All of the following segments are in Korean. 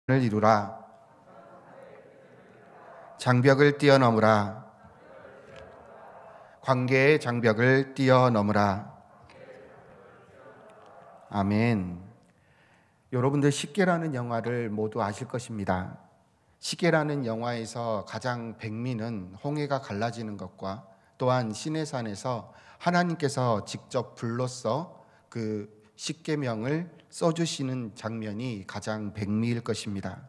을 이루라. 장벽을 뛰어넘으라. 관계의 장벽을 뛰어넘으라. 아멘. 여러분들 식계라는 영화를 모두 아실 것입니다. 식계라는 영화에서 가장 백미는 홍해가 갈라지는 것과 또한 시내산에서 하나님께서 직접 불로써 그 십계명을 써주시는 장면이 가장 백미일 것입니다.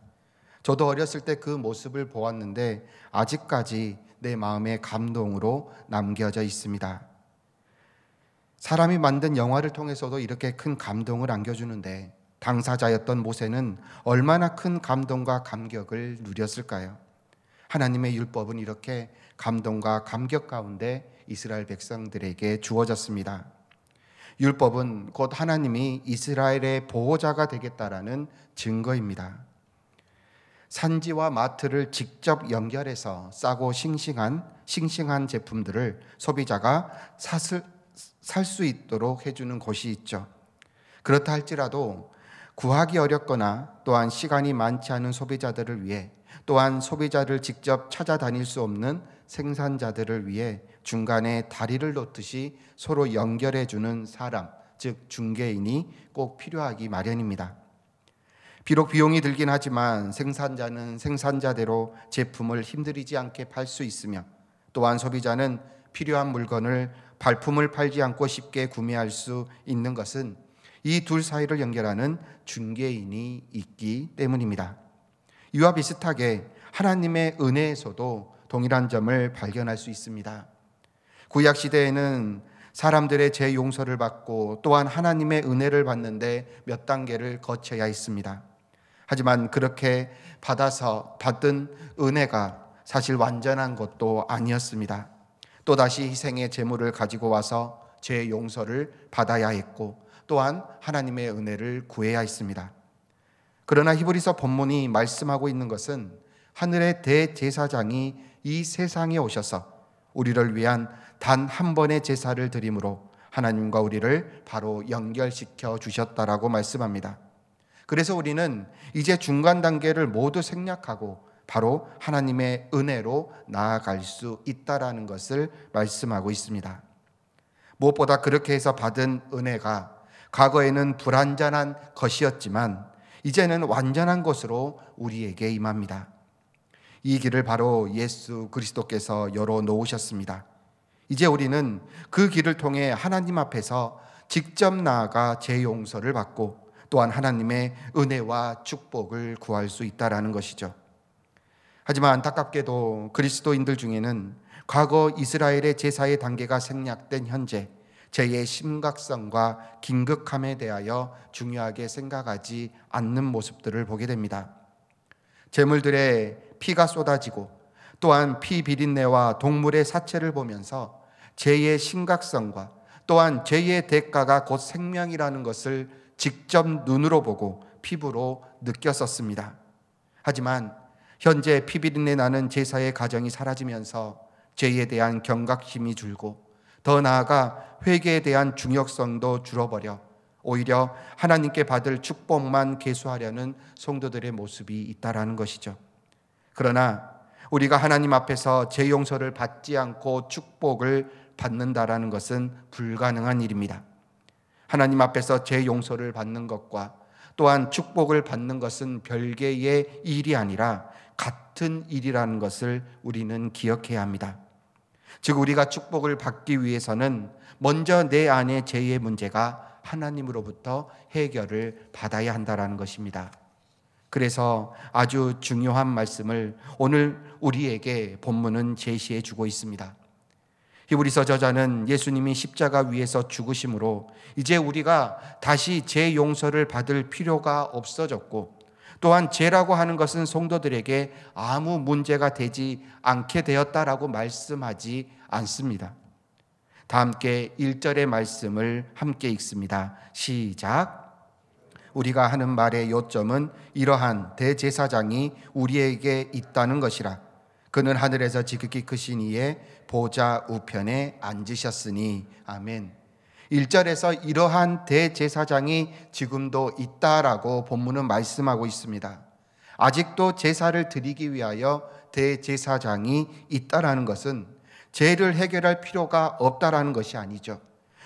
저도 어렸을 때 그 모습을 보았는데 아직까지 내 마음에 감동으로 남겨져 있습니다. 사람이 만든 영화를 통해서도 이렇게 큰 감동을 안겨주는데 당사자였던 모세는 얼마나 큰 감동과 감격을 누렸을까요? 하나님의 율법은 이렇게 감동과 감격 가운데 이스라엘 백성들에게 주어졌습니다. 율법은 곧 하나님이 이스라엘의 보호자가 되겠다라는 증거입니다. 산지와 마트를 직접 연결해서 싸고 싱싱한 제품들을 소비자가 살 수 있도록 해주는 곳이 있죠. 그렇다 할지라도 구하기 어렵거나 또한 시간이 많지 않은 소비자들을 위해, 또한 소비자를 직접 찾아다닐 수 없는 생산자들을 위해 중간에 다리를 놓듯이 서로 연결해주는 사람, 즉 중개인이 꼭 필요하기 마련입니다. 비록 비용이 들긴 하지만 생산자는 생산자대로 제품을 힘들이지 않게 팔 수 있으며, 또한 소비자는 필요한 물건을 발품을 팔지 않고 쉽게 구매할 수 있는 것은 이 둘 사이를 연결하는 중개인이 있기 때문입니다. 이와 비슷하게 하나님의 은혜에서도 동일한 점을 발견할 수 있습니다. 구약 시대에는 사람들의 죄 용서를 받고 또한 하나님의 은혜를 받는데 몇 단계를 거쳐야 했습니다. 하지만 그렇게 받은 은혜가 사실 완전한 것도 아니었습니다. 또다시 희생의 제물을 가지고 와서 죄 용서를 받아야 했고 또한 하나님의 은혜를 구해야 했습니다. 그러나 히브리서 본문이 말씀하고 있는 것은 하늘의 대제사장이 이 세상에 오셔서 우리를 위한 단 한 번의 제사를 드림으로 하나님과 우리를 바로 연결시켜 주셨다라고 말씀합니다. 그래서 우리는 이제 중간 단계를 모두 생략하고 바로 하나님의 은혜로 나아갈 수 있다라는 것을 말씀하고 있습니다. 무엇보다 그렇게 해서 받은 은혜가 과거에는 불완전한 것이었지만 이제는 완전한 것으로 우리에게 임합니다. 이 길을 바로 예수 그리스도께서 열어 놓으셨습니다. 이제 우리는 그 길을 통해 하나님 앞에서 직접 나아가 죄 용서를 받고 또한 하나님의 은혜와 축복을 구할 수 있다라는 것이죠. 하지만 안타깝게도 그리스도인들 중에는 과거 이스라엘의 제사의 단계가 생략된 현재 죄의 심각성과 긴급함에 대하여 중요하게 생각하지 않는 모습들을 보게 됩니다. 제물들의 피가 쏟아지고 또한 피 비린내와 동물의 사체를 보면서 죄의 심각성과 또한 죄의 대가가 곧 생명이라는 것을 직접 눈으로 보고 피부로 느꼈었습니다. 하지만 현재 피 비린내 나는 제사의 가정이 사라지면서 죄에 대한 경각심이 줄고 더 나아가 회개에 대한 중요성도 줄어버려 오히려 하나님께 받을 축복만 계수하려는 성도들의 모습이 있다라는 것이죠. 그러나 우리가 하나님 앞에서 죄 용서를 받지 않고 축복을 받는다라는 것은 불가능한 일입니다. 하나님 앞에서 죄 용서를 받는 것과 또한 축복을 받는 것은 별개의 일이 아니라 같은 일이라는 것을 우리는 기억해야 합니다. 즉 우리가 축복을 받기 위해서는 먼저 내 안의 죄의 문제가 하나님으로부터 해결을 받아야 한다는 것입니다. 그래서 아주 중요한 말씀을 오늘 우리에게 본문은 제시해 주고 있습니다. 히브리서 저자는 예수님이 십자가 위에서 죽으심으로 이제 우리가 다시 죄 용서를 받을 필요가 없어졌고 또한 죄라고 하는 것은 성도들에게 아무 문제가 되지 않게 되었다라고 말씀하지 않습니다. 다 함께 1절의 말씀을 함께 읽습니다. 시작. 우리가 하는 말의 요점은 이러한 대제사장이 우리에게 있다는 것이라. 그는 하늘에서 지극히 크신 이의 보좌 우편에 앉으셨으니. 아멘. 1절에서 이러한 대제사장이 지금도 있다라고 본문은 말씀하고 있습니다. 아직도 제사를 드리기 위하여 대제사장이 있다라는 것은 죄를 해결할 필요가 없다라는 것이 아니죠.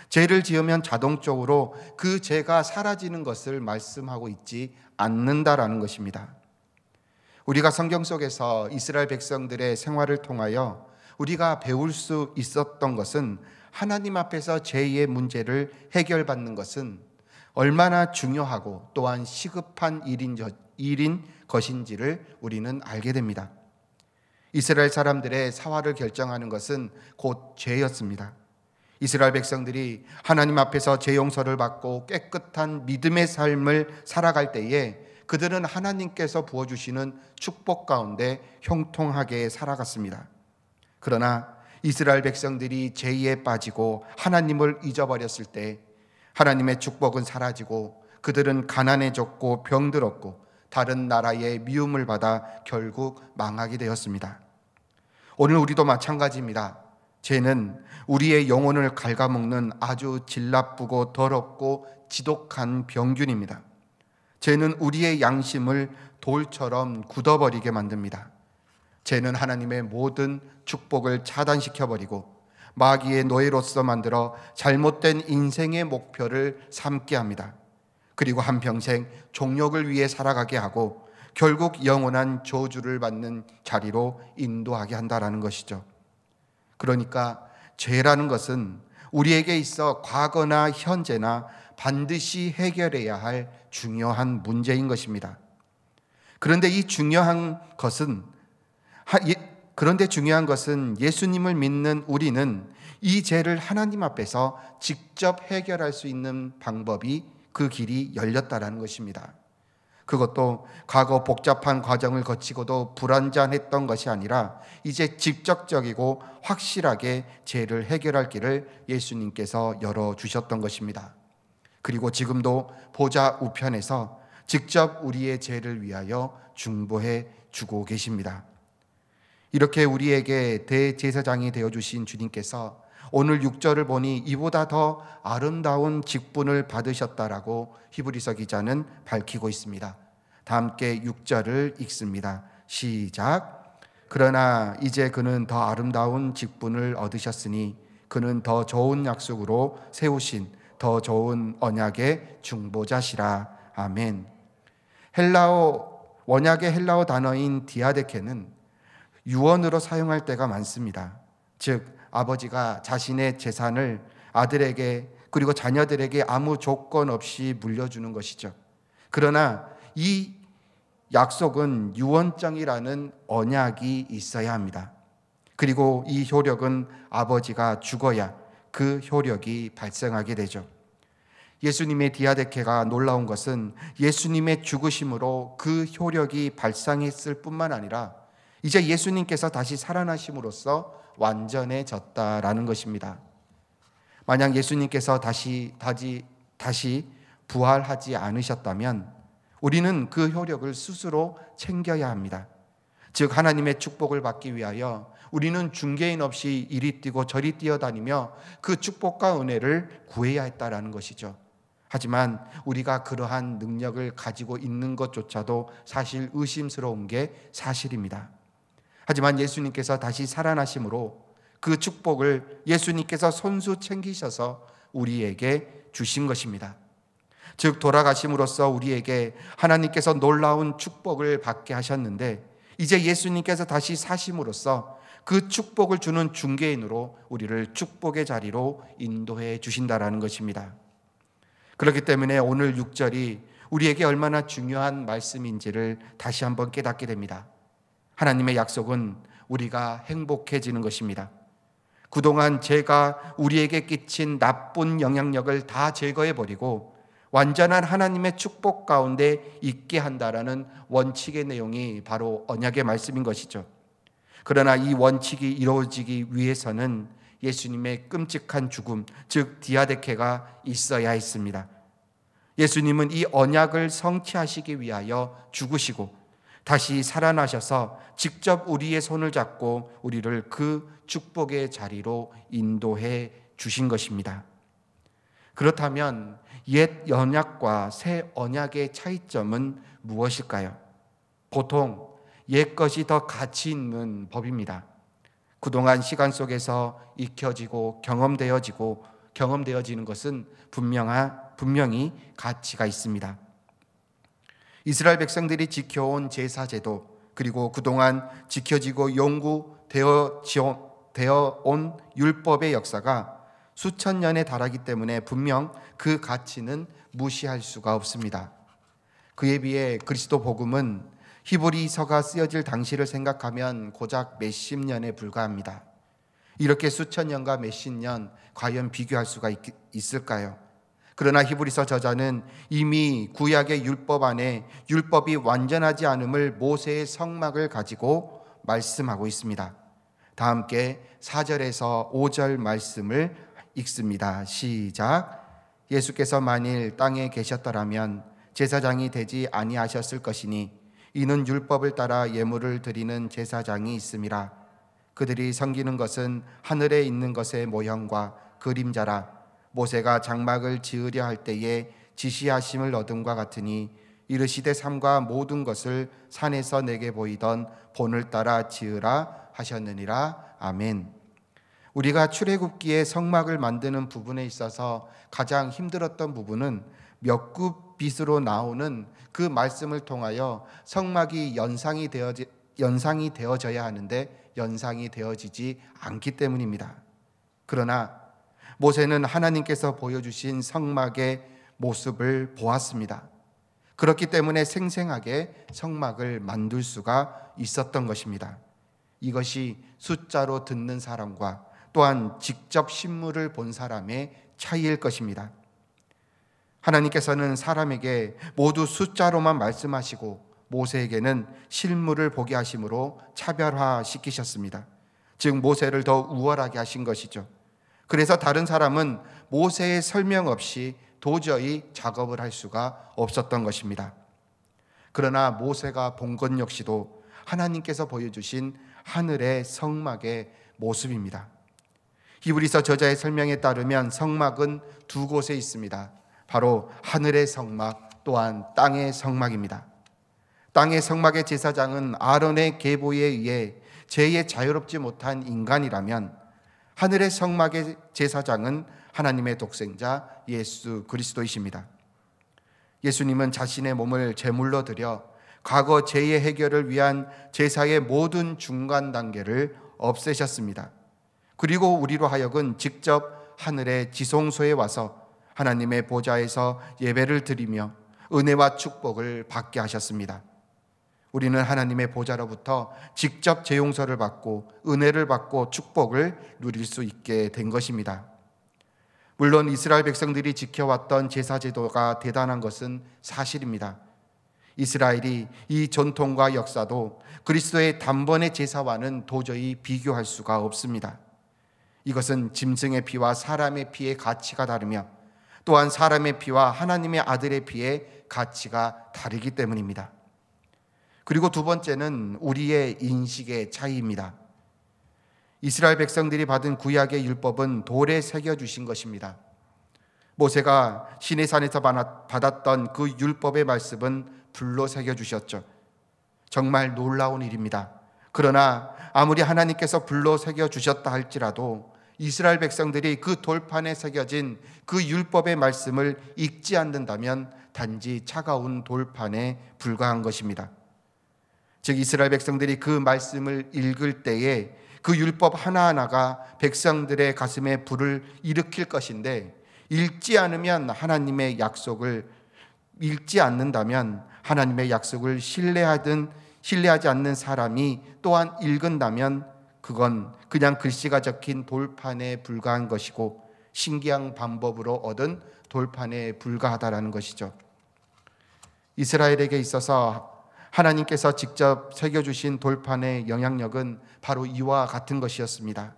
죄를 지으면 자동적으로 그 죄가 사라지는 것을 말씀하고 있지 않는다라는 것입니다. 우리가 성경 속에서 이스라엘 백성들의 생활을 통하여 우리가 배울 수 있었던 것은 하나님 앞에서 죄의 문제를 해결받는 것은 얼마나 중요하고 또한 시급한 일인 것인지를 우리는 알게 됩니다. 이스라엘 사람들의 사활을 결정하는 것은 곧 죄였습니다. 이스라엘 백성들이 하나님 앞에서 죄 용서를 받고 깨끗한 믿음의 삶을 살아갈 때에 그들은 하나님께서 부어주시는 축복 가운데 형통하게 살아갔습니다. 그러나 이스라엘 백성들이 죄에 빠지고 하나님을 잊어버렸을 때 하나님의 축복은 사라지고 그들은 가난해졌고 병들었고 다른 나라의 미움을 받아 결국 망하게 되었습니다. 오늘 우리도 마찬가지입니다. 죄는 우리의 영혼을 갉아먹는 아주 질나쁘고 더럽고 지독한 병균입니다. 죄는 우리의 양심을 돌처럼 굳어버리게 만듭니다. 죄는 하나님의 모든 축복을 차단시켜버리고 마귀의 노예로서 만들어 잘못된 인생의 목표를 삼게 합니다. 그리고 한평생 종욕을 위해 살아가게 하고 결국 영원한 저주를 받는 자리로 인도하게 한다는 것이죠. 그러니까 죄라는 것은 우리에게 있어 과거나 현재나 반드시 해결해야 할 중요한 문제인 것입니다. 그런데 중요한 것은 예수님을 믿는 우리는 이 죄를 하나님 앞에서 직접 해결할 수 있는 방법이 그 길이 열렸다라는 것입니다. 그것도 과거 복잡한 과정을 거치고도 불완전했던 것이 아니라 이제 직접적이고 확실하게 죄를 해결할 길을 예수님께서 열어주셨던 것입니다. 그리고 지금도 보좌 우편에서 직접 우리의 죄를 위하여 중보해 주고 계십니다. 이렇게 우리에게 대제사장이 되어주신 주님께서 오늘 6절을 보니 이보다 더 아름다운 직분을 받으셨다라고 히브리서 기자는 밝히고 있습니다. 다 함께 6절을 읽습니다. 시작. 그러나 이제 그는 더 아름다운 직분을 얻으셨으니 그는 더 좋은 약속으로 세우신 더 좋은 언약의 중보자시라. 아멘. 원약의 헬라어 단어인 디아데케는 유언으로 사용할 때가 많습니다. 즉 아버지가 자신의 재산을 아들에게 그리고 자녀들에게 아무 조건 없이 물려주는 것이죠. 그러나 이 약속은 유언장이라는 언약이 있어야 합니다. 그리고 이 효력은 아버지가 죽어야 그 효력이 발생하게 되죠. 예수님의 디아데케가 놀라운 것은 예수님의 죽으심으로 그 효력이 발생했을 뿐만 아니라 이제 예수님께서 다시 살아나심으로써 완전해졌다라는 것입니다. 만약 예수님께서 다시 부활하지 않으셨다면 우리는 그 효력을 스스로 챙겨야 합니다. 즉 하나님의 축복을 받기 위하여 우리는 중개인 없이 이리 뛰고 저리 뛰어다니며 그 축복과 은혜를 구해야 했다라는 것이죠. 하지만 우리가 그러한 능력을 가지고 있는 것조차도 사실 의심스러운 게 사실입니다. 하지만 예수님께서 다시 살아나심으로 그 축복을 예수님께서 손수 챙기셔서 우리에게 주신 것입니다. 즉 돌아가심으로써 우리에게 하나님께서 놀라운 축복을 받게 하셨는데 이제 예수님께서 다시 사심으로써 그 축복을 주는 중개인으로 우리를 축복의 자리로 인도해 주신다라는 것입니다. 그렇기 때문에 오늘 6절이 우리에게 얼마나 중요한 말씀인지를 다시 한번 깨닫게 됩니다. 하나님의 약속은 우리가 행복해지는 것입니다. 그동안 죄가 우리에게 끼친 나쁜 영향력을 다 제거해버리고 완전한 하나님의 축복 가운데 있게 한다라는 원칙의 내용이 바로 언약의 말씀인 것이죠. 그러나 이 원칙이 이루어지기 위해서는 예수님의 끔찍한 죽음, 즉 디아데케가 있어야 했습니다. 예수님은 이 언약을 성취하시기 위하여 죽으시고 다시 살아나셔서 직접 우리의 손을 잡고 우리를 그 축복의 자리로 인도해 주신 것입니다. 그렇다면 옛 언약과 새 언약의 차이점은 무엇일까요? 고통, 옛것이 더 가치 있는 법입니다. 그동안 시간 속에서 익혀지고 경험되어지는 것은 분명히 가치가 있습니다. 이스라엘 백성들이 지켜온 제사제도, 그리고 그동안 지켜지고 연구되어 온 율법의 역사가 수천 년에 달하기 때문에 분명 그 가치는 무시할 수가 없습니다. 그에 비해 그리스도 복음은 히브리서가 쓰여질 당시를 생각하면 고작 몇십 년에 불과합니다. 이렇게 수천 년과 몇십 년 과연 비교할 수가 있을까요? 그러나 히브리서 저자는 이미 구약의 율법 안에 율법이 완전하지 않음을 모세의 성막을 가지고 말씀하고 있습니다. 다 함께 4절에서 5절 말씀을 읽습니다. 시작. 예수께서 만일 땅에 계셨더라면 제사장이 되지 아니하셨을 것이니 이는 율법을 따라 예물을 드리는 제사장이 있음이라. 그들이 섬기는 것은 하늘에 있는 것의 모형과 그림자라. 모세가 장막을 지으려 할 때에 지시하심을 얻음과 같으니 이르시되 삼가 모든 것을 산에서 내게 보이던 본을 따라 지으라 하셨느니라. 아멘. 우리가 출애굽기에 성막을 만드는 부분에 있어서 가장 힘들었던 부분은 몇 굽빗으로 나오는 그 말씀을 통하여 성막이 연상이 되어져야 하는데 연상이 되어지지 않기 때문입니다. 그러나 모세는 하나님께서 보여주신 성막의 모습을 보았습니다. 그렇기 때문에 생생하게 성막을 만들 수가 있었던 것입니다. 이것이 숫자로 듣는 사람과 또한 직접 실물을 본 사람의 차이일 것입니다. 하나님께서는 사람에게 모두 숫자로만 말씀하시고 모세에게는 실물을 보게 하심으로 차별화시키셨습니다. 즉 모세를 더 우월하게 하신 것이죠. 그래서 다른 사람은 모세의 설명 없이 도저히 작업을 할 수가 없었던 것입니다. 그러나 모세가 본 것 역시도 하나님께서 보여주신 하늘의 성막의 모습입니다. 히브리서 저자의 설명에 따르면 성막은 두 곳에 있습니다. 바로 하늘의 성막 또한 땅의 성막입니다. 땅의 성막의 제사장은 아론의 계보에 의해 죄에 자유롭지 못한 인간이라면 하늘의 성막의 제사장은 하나님의 독생자 예수 그리스도이십니다. 예수님은 자신의 몸을 제물로 드려 과거 죄의 해결을 위한 제사의 모든 중간 단계를 없애셨습니다. 그리고 우리로 하여금 직접 하늘의 지성소에 와서 하나님의 보좌에서 예배를 드리며 은혜와 축복을 받게 하셨습니다. 우리는 하나님의 보좌로부터 직접 죄용서를 받고 은혜를 받고 축복을 누릴 수 있게 된 것입니다. 물론 이스라엘 백성들이 지켜왔던 제사제도가 대단한 것은 사실입니다. 이스라엘이 이 전통과 역사도 그리스도의 단번의 제사와는 도저히 비교할 수가 없습니다. 이것은 짐승의 피와 사람의 피의 가치가 다르며 또한 사람의 피와 하나님의 아들의 피의 가치가 다르기 때문입니다. 그리고 두 번째는 우리의 인식의 차이입니다. 이스라엘 백성들이 받은 구약의 율법은 돌에 새겨주신 것입니다. 모세가 시내산에서 받았던 그 율법의 말씀은 불로 새겨주셨죠. 정말 놀라운 일입니다. 그러나 아무리 하나님께서 불로 새겨주셨다 할지라도 이스라엘 백성들이 그 돌판에 새겨진 그 율법의 말씀을 읽지 않는다면 단지 차가운 돌판에 불과한 것입니다. 즉 이스라엘 백성들이 그 말씀을 읽을 때에 그 율법 하나하나가 백성들의 가슴에 불을 일으킬 것인데 읽지 않는다면 하나님의 약속을 신뢰하지 않는 사람이 또한 읽은다면 그건 그냥 글씨가 적힌 돌판에 불과한 것이고 신기한 방법으로 얻은 돌판에 불과하다라는 것이죠. 이스라엘에게 있어서 하나님께서 직접 새겨주신 돌판의 영향력은 바로 이와 같은 것이었습니다.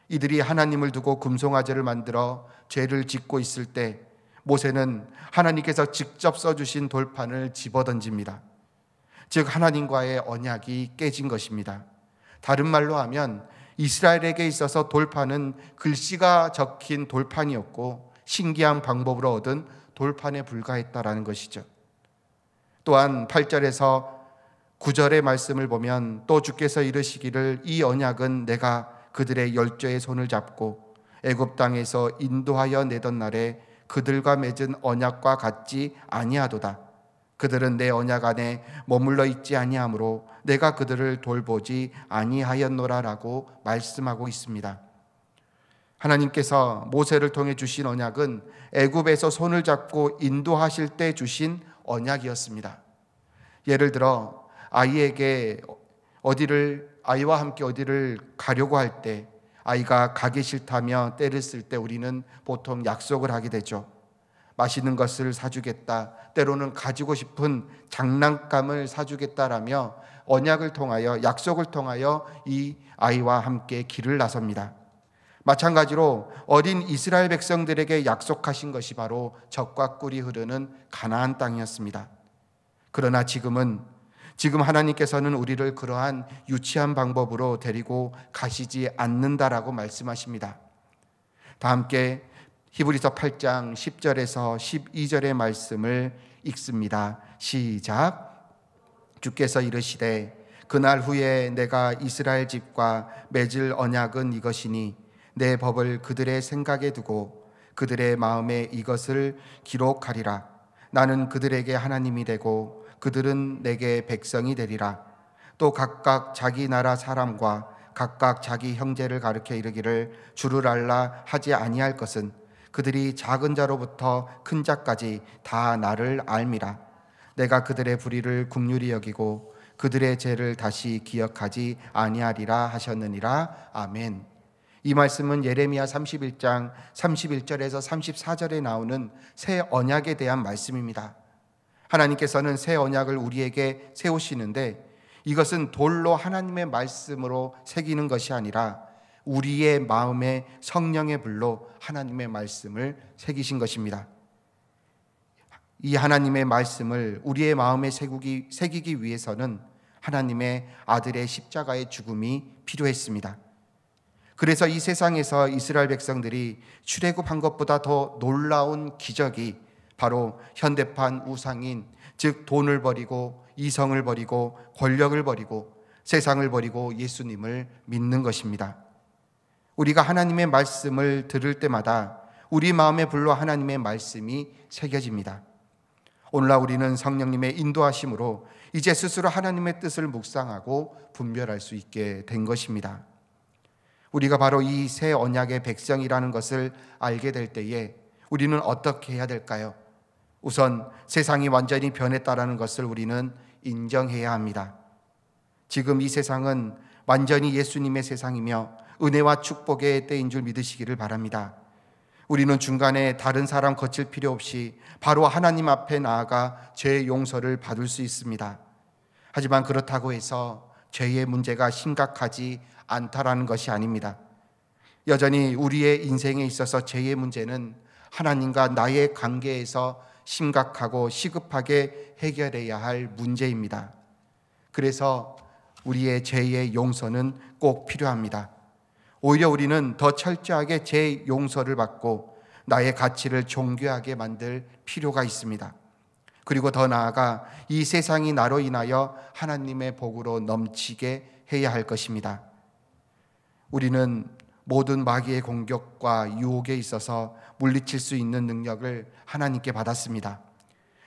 이들이 하나님을 두고 금송아지를 만들어 죄를 짓고 있을 때 모세는 하나님께서 직접 써주신 돌판을 집어던집니다. 즉 하나님과의 언약이 깨진 것입니다. 다른 말로 하면 이스라엘에게 있어서 돌판은 글씨가 적힌 돌판이었고 신기한 방법으로 얻은 돌판에 불과했다라는 것이죠. 또한 8절에서 9절의 말씀을 보면 또 주께서 이르시기를 이 언약은 내가 그들의 열조의 손을 잡고 애굽 땅에서 인도하여 내던 날에 그들과 맺은 언약과 같지 아니하도다. 그들은 내 언약 안에 머물러 있지 아니하므로 내가 그들을 돌보지 아니하였노라라고 말씀하고 있습니다. 하나님께서 모세를 통해 주신 언약은 애굽에서 손을 잡고 인도하실 때 주신 언약이었습니다. 예를 들어 아이와 함께 어디를 가려고 할 때 아이가 가기 싫다며 떼를 쓸 때 우리는 보통 약속을 하게 되죠. 맛있는 것을 사주겠다, 때로는 가지고 싶은 장난감을 사주겠다라며 언약을 통하여, 약속을 통하여 이 아이와 함께 길을 나섭니다. 마찬가지로 어린 이스라엘 백성들에게 약속하신 것이 바로 젖과 꿀이 흐르는 가나안 땅이었습니다. 그러나 지금 하나님께서는 우리를 그러한 유치한 방법으로 데리고 가시지 않는다라고 말씀하십니다. 다 함께 히브리서 8장 10절에서 12절의 말씀을 읽습니다. 시작. 주께서 이르시되 그날 후에 내가 이스라엘 집과 맺을 언약은 이것이니 내 법을 그들의 생각에 두고 그들의 마음에 이것을 기록하리라. 나는 그들에게 하나님이 되고 그들은 내게 백성이 되리라. 또 각각 자기 나라 사람과 각각 자기 형제를 가르쳐 이르기를 주를 알라 하지 아니할 것은 그들이 작은 자로부터 큰 자까지 다 나를 알미라. 내가 그들의 불의를 긍휼히 여기고 그들의 죄를 다시 기억하지 아니하리라 하셨느니라. 아멘. 이 말씀은 예레미야 31장 31절에서 34절에 나오는 새 언약에 대한 말씀입니다. 하나님께서는 새 언약을 우리에게 세우시는데 이것은 돌로 하나님의 말씀으로 새기는 것이 아니라 우리의 마음에 성령의 불로 하나님의 말씀을 새기신 것입니다. 이 하나님의 말씀을 우리의 마음에 새기기 위해서는 하나님의 아들의 십자가의 죽음이 필요했습니다. 그래서 이 세상에서 이스라엘 백성들이 출애굽한 것보다 더 놀라운 기적이 바로 현대판 우상인, 즉 돈을 버리고 이성을 버리고 권력을 버리고 세상을 버리고 예수님을 믿는 것입니다. 우리가 하나님의 말씀을 들을 때마다 우리 마음에 불로 하나님의 말씀이 새겨집니다. 오늘날 우리는 성령님의 인도하심으로 이제 스스로 하나님의 뜻을 묵상하고 분별할 수 있게 된 것입니다. 우리가 바로 이 새 언약의 백성이라는 것을 알게 될 때에 우리는 어떻게 해야 될까요? 우선 세상이 완전히 변했다라는 것을 우리는 인정해야 합니다. 지금 이 세상은 완전히 예수님의 세상이며 은혜와 축복의 때인 줄 믿으시기를 바랍니다. 우리는 중간에 다른 사람 거칠 필요 없이 바로 하나님 앞에 나아가 죄의 용서를 받을 수 있습니다. 하지만 그렇다고 해서 죄의 문제가 심각하지 않다라는 것이 아닙니다. 여전히 우리의 인생에 있어서 죄의 문제는 하나님과 나의 관계에서 심각하고 시급하게 해결해야 할 문제입니다. 그래서 우리의 죄의 용서는 꼭 필요합니다. 오히려 우리는 더 철저하게 죄의 용서를 받고 나의 가치를 존귀하게 만들 필요가 있습니다. 그리고 더 나아가 이 세상이 나로 인하여 하나님의 복으로 넘치게 해야 할 것입니다. 우리는 모든 마귀의 공격과 유혹에 있어서 물리칠 수 있는 능력을 하나님께 받았습니다.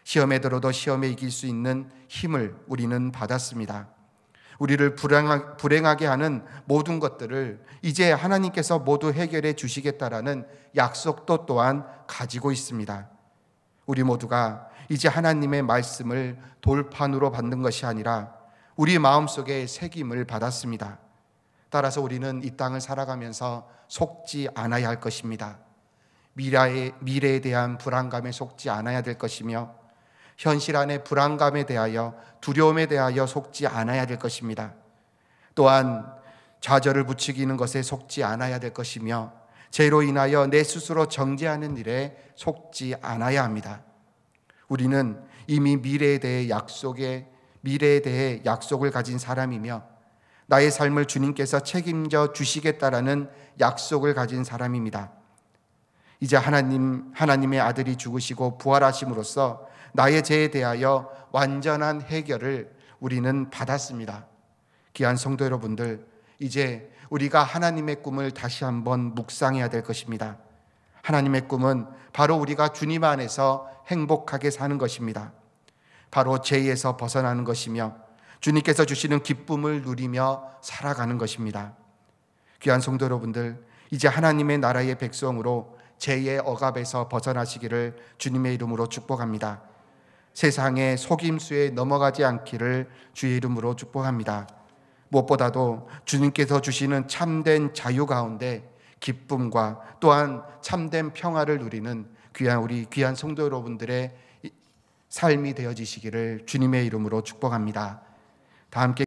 시험에 들어도 시험에 이길 수 있는 힘을 우리는 받았습니다. 우리를 불행하게 하는 모든 것들을 이제 하나님께서 모두 해결해 주시겠다라는 약속도 또한 가지고 있습니다. 우리 모두가 이제 하나님의 말씀을 돌판으로 받는 것이 아니라 우리 마음속에 새김을 받았습니다. 따라서 우리는 이 땅을 살아가면서 속지 않아야 할 것입니다. 미래에 대한 불안감에 속지 않아야 될 것이며 현실 안의 불안감에 대하여 두려움에 대하여 속지 않아야 될 것입니다. 또한 좌절을 부추기는 것에 속지 않아야 될 것이며 죄로 인하여 내 스스로 정죄하는 일에 속지 않아야 합니다. 우리는 이미 미래에 대해 약속을 가진 사람이며 나의 삶을 주님께서 책임져 주시겠다라는 약속을 가진 사람입니다. 이제 하나님의 아들이 죽으시고 부활하심으로써 나의 죄에 대하여 완전한 해결을 우리는 받았습니다. 귀한 성도 여러분들, 이제 우리가 하나님의 꿈을 다시 한번 묵상해야 될 것입니다. 하나님의 꿈은 바로 우리가 주님 안에서 행복하게 사는 것입니다. 바로 죄에서 벗어나는 것이며 주님께서 주시는 기쁨을 누리며 살아가는 것입니다. 귀한 성도 여러분들, 이제 하나님의 나라의 백성으로 죄의 억압에서 벗어나시기를 주님의 이름으로 축복합니다. 세상의 속임수에 넘어가지 않기를 주의 이름으로 축복합니다. 무엇보다도 주님께서 주시는 참된 자유 가운데 기쁨과 또한 참된 평화를 누리는 우리 귀한 성도 여러분들의 삶이 되어지시기를 주님의 이름으로 축복합니다. 다 함께